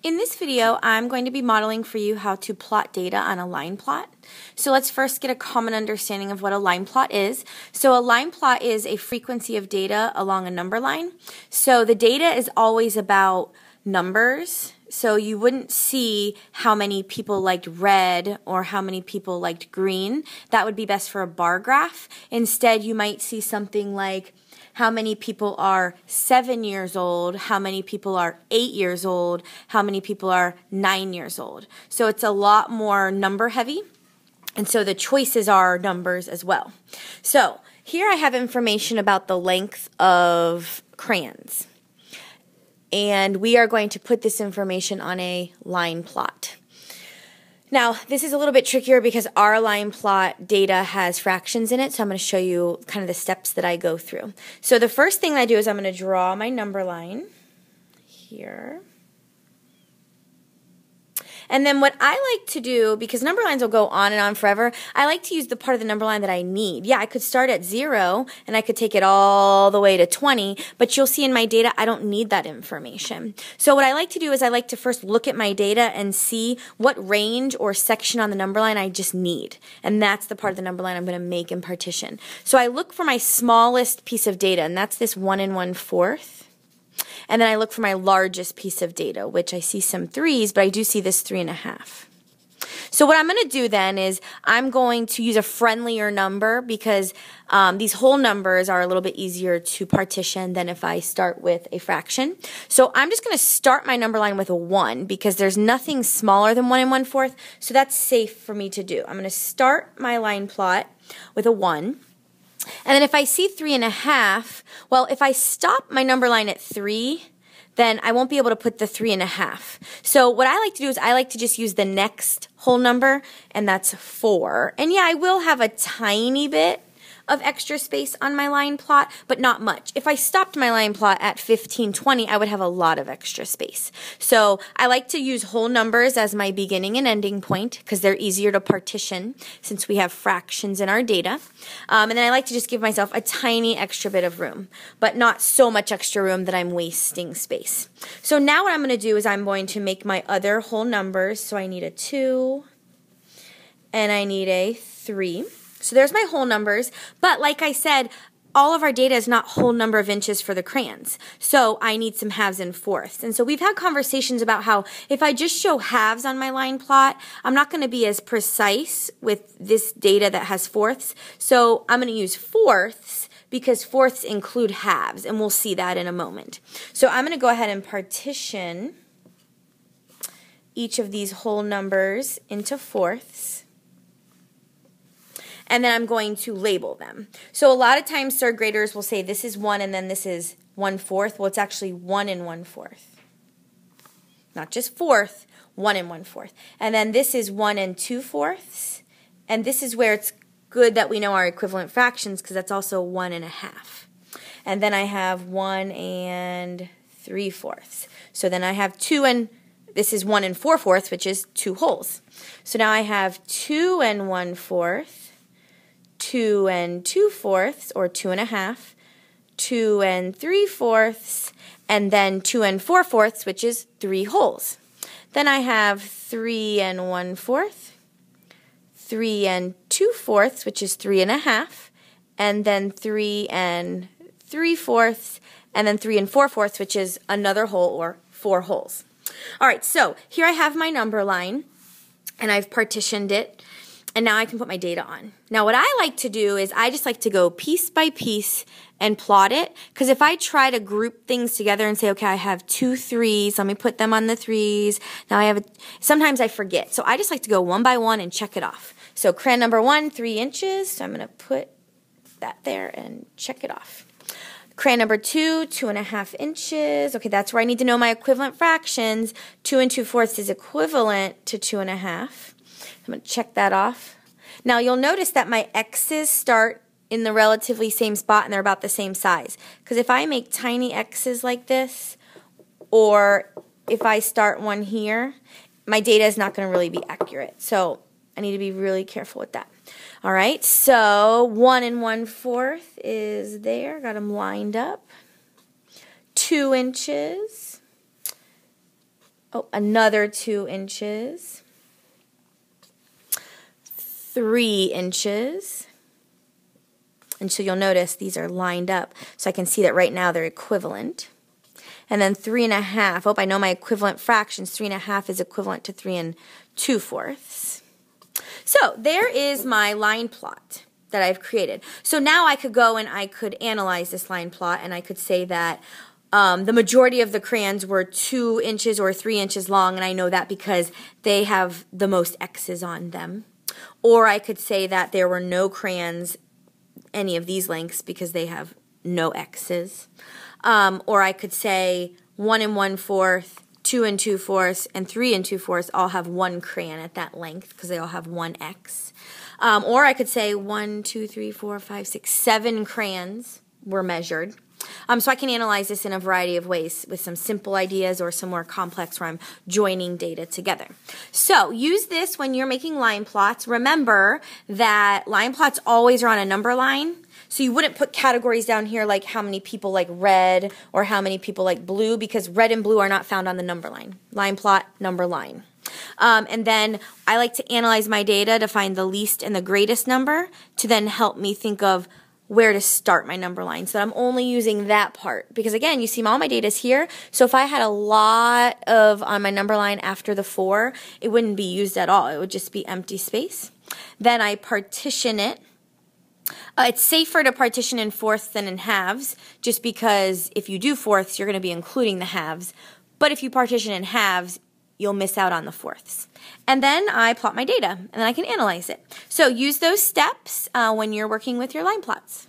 In this video, I'm going to be modeling for you how to plot data on a line plot. So let's first get a common understanding of what a line plot is. So a line plot is a frequency of data along a number line. So the data is always about numbers. So you wouldn't see how many people liked red or how many people liked green. That would be best for a bar graph. Instead, you might see something like how many people are 7 years old, how many people are 8 years old, how many people are 9 years old. So it's a lot more number heavy, and so the choices are numbers as well. So here I have information about the length of crayons, and we are going to put this information on a line plot. Now, this is a little bit trickier because our line plot data has fractions in it, so I'm going to show you kind of the steps that I go through. So the first thing I do is I'm going to draw my number line here. And then what I like to do, because number lines will go on and on forever, I like to use the part of the number line that I need. Yeah, I could start at 0 and I could take it all the way to 20, but you'll see in my data I don't need that information. So what I like to do is I like to first look at my data and see what range or section on the number line I just need. And that's the part of the number line I'm going to make and partition. So I look for my smallest piece of data, and that's this 1 1/4. And then I look for my largest piece of data, which I see some 3s, but I do see this 3.5. So what I'm going to do then is I'm going to use a friendlier number because these whole numbers are a little bit easier to partition than if I start with a fraction. So I'm just going to start my number line with a 1 because there's nothing smaller than 1 1/4, so that's safe for me to do. I'm going to start my line plot with a 1. And then if I see 3.5, well, if I stop my number line at 3, then I won't be able to put the 3.5. So what I like to do is I like to just use the next whole number, and that's 4. And yeah, I will have a tiny bit of extra space on my line plot, but not much. If I stopped my line plot at 15, 20, I would have a lot of extra space. So I like to use whole numbers as my beginning and ending point because they're easier to partition since we have fractions in our data. And then I like to just give myself a tiny extra bit of room, but not so much extra room that I'm wasting space. So now what I'm going to do is I'm going to make my other whole numbers. So I need a 2 and I need a 3. So there's my whole numbers, but like I said, all of our data is not whole number of inches for the crayons. So I need some halves and fourths. And so we've had conversations about how if I just show halves on my line plot, I'm not going to be as precise with this data that has fourths. So I'm going to use fourths because fourths include halves, and we'll see that in a moment. So I'm going to go ahead and partition each of these whole numbers into fourths. And then I'm going to label them. So a lot of times third graders will say this is 1 and then this is 1/4. Well, it's actually 1 1/4. Not just fourth, 1 1/4. And then this is 1 2/4. And this is where it's good that we know our equivalent fractions because that's also 1.5. And then I have 1 3/4. So then I have 2 and this is 1 4/4, which is 2 wholes. So now I have 2 1/4. 2 2/4, or 2.5, 2 3/4, and then 2 4/4, which is 3 wholes. Then I have 3 1/4, 3 2/4, which is 3.5, and then 3 3/4, and then 3 4/4, which is another whole, or 4 wholes. All right, so here I have my number line, and I've partitioned it. And now I can put my data on. Now what I like to do is I just like to go piece by piece and plot it. Because if I try to group things together and say, okay, I have 2 3s, let me put them on the 3s. Now I have sometimes I forget. So I just like to go one by one and check it off. So crayon number 1, 3 inches. So I'm going to put that there and check it off. Crayon number 2, 2.5 inches. Okay, that's where I need to know my equivalent fractions. 2 2/4 is equivalent to 2.5. I'm going to check that off. Now you'll notice that my X's start in the relatively same spot and they're about the same size. Because if I make tiny X's like this, or if I start one here, my data is not going to really be accurate. So I need to be really careful with that. All right, so 1 1/4 is there. Got them lined up. 2 inches. Oh, another 2 inches. 3 inches. And so you'll notice these are lined up. So I can see that right now they're equivalent. And then 3.5. Oh, I know my equivalent fractions. 3.5 is equivalent to 3 2/4. So there is my line plot that I've created. So now I could go and I could analyze this line plot, and I could say that the majority of the crayons were 2 inches or 3 inches long, and I know that because they have the most X's on them. Or I could say that there were no crayons any of these lengths because they have no X's. Or I could say 1 1/4, 2 2/4, and 3 2/4 all have 1 crayon at that length because they all have 1 X. Or I could say 1, 2, 3, 4, 5, 6, 7 crayons were measured. So I can analyze this in a variety of ways with some simple ideas or some more complex where I'm joining data together. So use this when you're making line plots. Remember that line plots always are on a number line. So you wouldn't put categories down here like how many people like red or how many people like blue, because red and blue are not found on the number line. Line plot, number line. And then I like to analyze my data to find the least and the greatest number to then help me think of where to start my number line, so that I'm only using that part. Because again, you see all my data is here, so if I had a lot of on my number line after the 4, it wouldn't be used at all. It would just be empty space. Then I partition it. It's safer to partition in fourths than in halves, just because if you do fourths, you're going to be including the halves. But if you partition in halves, you'll miss out on the fourths. And then I plot my data, and then I can analyze it. So use those steps when you're working with your line plots.